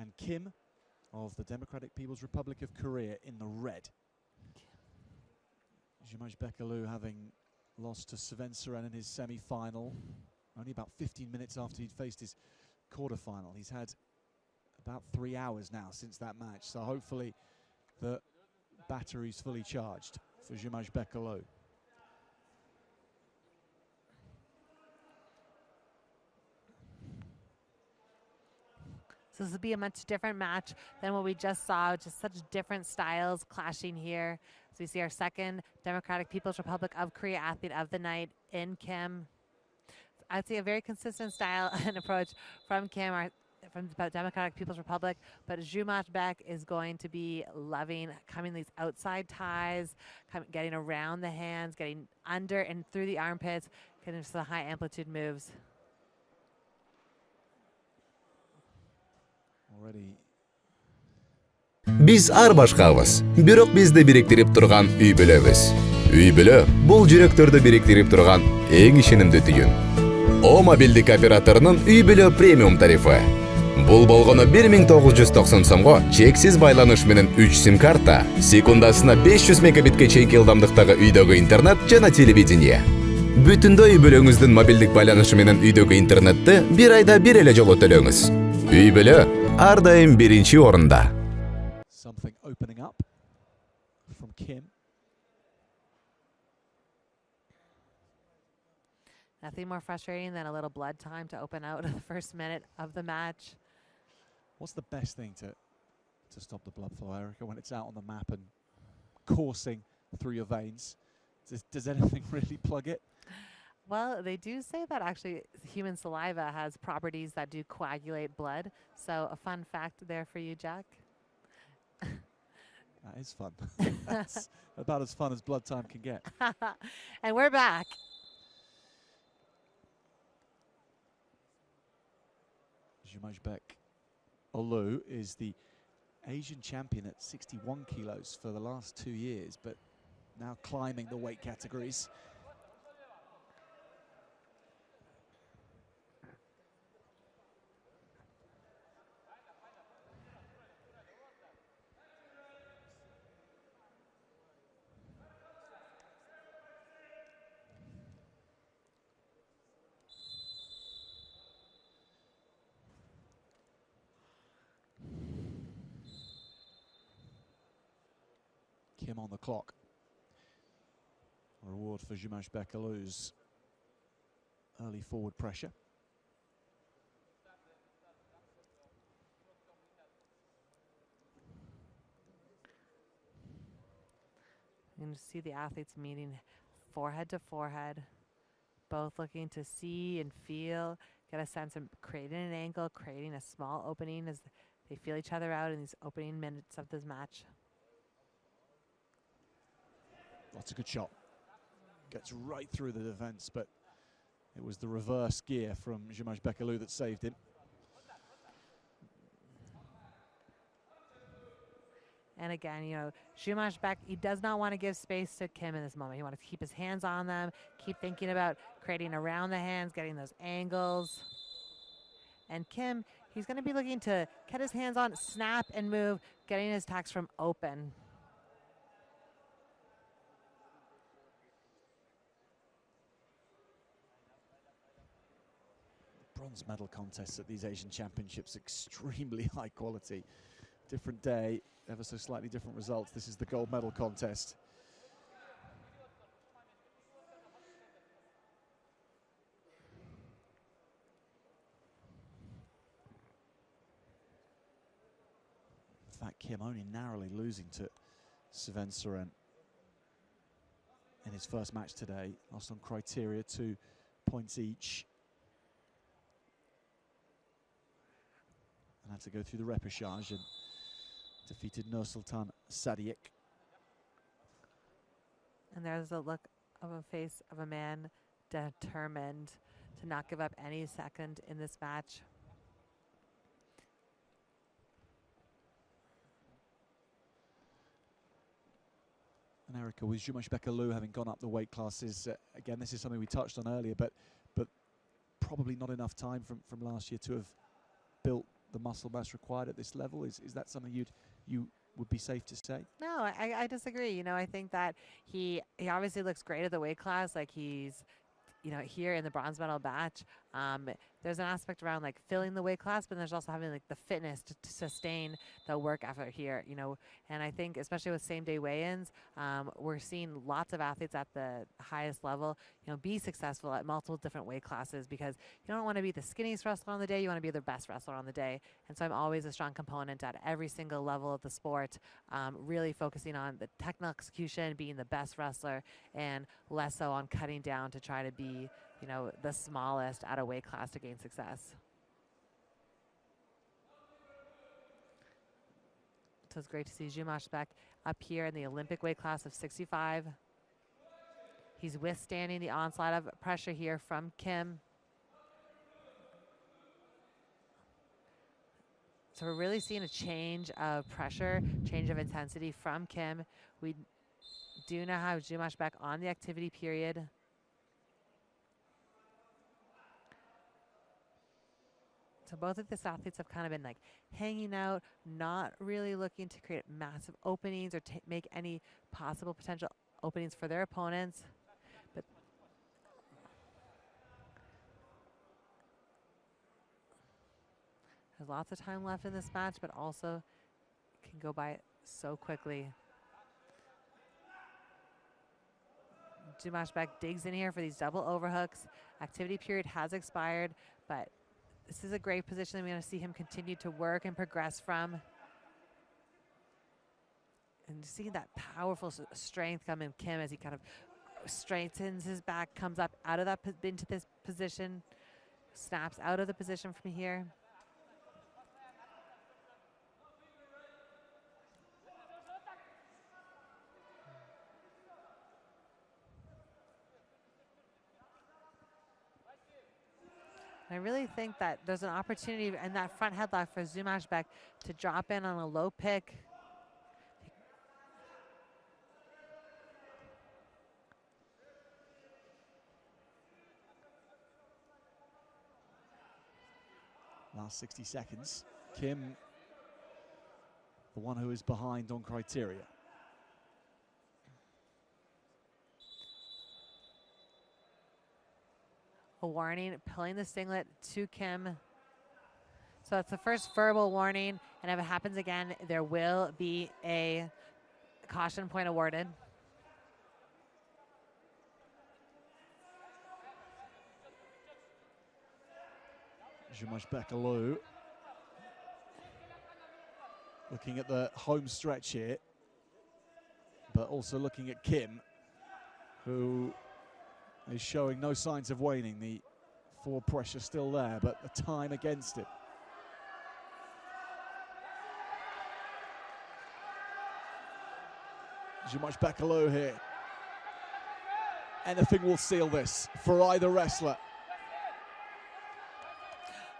and Kim of the Democratic People's Republic of Korea in the red. Jumashbek having lost to Svensson in his semi-final only about 15 minutes after he'd faced his quarter-final. He's had about 3 hours now since that match, so hopefully the battery's fully charged for Jumashbek. So this will be a much different match than what we just saw, just such different styles clashing here. So we see our second Democratic People's Republic of Korea athlete of the night in Kim. I'd say a very consistent style and approach from Kim, from the Democratic People's Republic, but Jumashbek is going to be loving coming these outside ties, getting around the hands, getting under and through the armpits, getting some high amplitude moves. Already. Biz ар башкабыз, бирок бизди бириктирип турган үй бүлөбүз. Үй бүлө бул жүрөктөрдү бириктирип турган эң ишенимдүү түйүн. О мобилдик операторунун үй бүлө премиум тарифы. Бул болгону 1990 сомго чексиз байланыш менен 3 сим карта, секундасына 500 мегабитке чейинки ылдамдыктагы үйдөгү интернет жана телевидение. Бүтүндөй үй бүлөңүздүн мобилдик байланышы менен үйдөгү интернетти бир айда бир эле жолу төлөңүз. Үй бүлө ар дайым биринчи орунда. Something opening up from Kim. Nothing more frustrating than a little blood time to open out the first minute of the match. What's the best thing to stop the blood flow, Erica, when it's out on the map and coursing through your veins? Does anything really plug it? Well, they do say that actually human saliva has properties that do coagulate blood. So a fun fact there for you, Jack. That is fun. That's about as fun as blood time can get. And we're back. Jumashbek is the Asian champion at 61 kilos for the last 2 years, but now climbing the weight categories. Kim on the clock. Reward for Jumashbek's early forward pressure. You can see the athletes meeting forehead to forehead, both looking to see and feel, get a sense of creating an angle, creating a small opening as they feel each other out in these opening minutes of this match. That's a good shot. Gets right through the defense, but it was the reverse gear from Jumashbek that saved him. And again, you know, Jumashbek, he does not want to give space to Kim in this moment. He wants to keep his hands on them, keep thinking about creating around the hands, getting those angles. And Kim, he's going to be looking to get his hands on, snap and move, getting his attacks from open. Bronze medal contests at these Asian Championships, extremely high quality. Different day, ever so slightly different results. This is the gold medal contest. In fact, Kim only narrowly losing to Svensson in his first match today. Lost on criteria, 2 points each. And had to go through the repechage and defeated Nursultan Sadiq. And there's a look of a face of a man determined to not give up any second in this match. And Erica, with Jumashbek having gone up the weight classes, again, this is something we touched on earlier, but probably not enough time from last year to have built the muscle mass required at this level? Is that something you would be safe to say? No, I disagree. You know, I think that he obviously looks great at the weight class. Like he's, you know, here in the bronze medal batch, there's an aspect around like filling the weight class, but there's also having like the fitness to sustain the work effort here, you know. And I think especially with same day weigh-ins, we're seeing lots of athletes at the highest level, you know, be successful at multiple different weight classes, because you don't want to be the skinniest wrestler on the day, you want to be the best wrestler on the day. And so I'm always a strong component at every single level of the sport, really focusing on the technical execution, being the best wrestler, and less so on cutting down to try to be, you know, the smallest at a weight class to gain success. So it's great to see Jumashbek up here in the Olympic weight class of 65. He's withstanding the onslaught of pressure here from Kim. So we're really seeing a change of pressure, change of intensity from Kim. We do now have Jumashbek on the activity period. So both of these athletes have kind of been like hanging out, not really looking to create massive openings or make any possible potential openings for their opponents. But there's lots of time left in this match, but also it can go by so quickly. Jumashbek digs in here for these double overhooks. Activity period has expired, but this is a great position that we're going to see him continue to work and progress from. And seeing that powerful strength come in Kim as he kind of strengthens his back, comes up out of that into this position, snaps out of the position from here. I really think that there's an opportunity in that front headlock for Jumashbek to drop in on a low pick. Last 60 seconds. Kim, the one who is behind on criteria. A warning, pulling the singlet to Kim. So that's the first verbal warning, and if it happens again, there will be a caution point awarded. Jumashbek looking at the home stretch here, but also looking at Kim, who is showing no signs of waning. The forward pressure still there, but the time against it. Jumashbek here. Anything will seal this for either wrestler.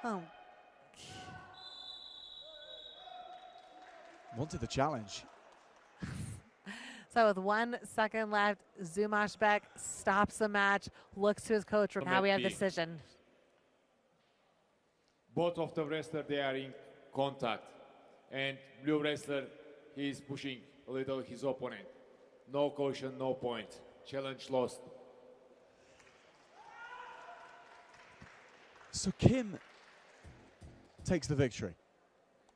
Oh. Wanted the challenge. So with 1 second left, Jumashbek stops the match, looks to his coach room. Now we have a decision. Both of the wrestlers, they are in contact. And blue wrestler, he is pushing a little his opponent. No caution, no point. Challenge lost. So Kim takes the victory.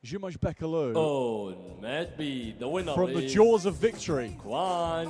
Jumashbek On match B, the winner from the is jaws of victory. Kwan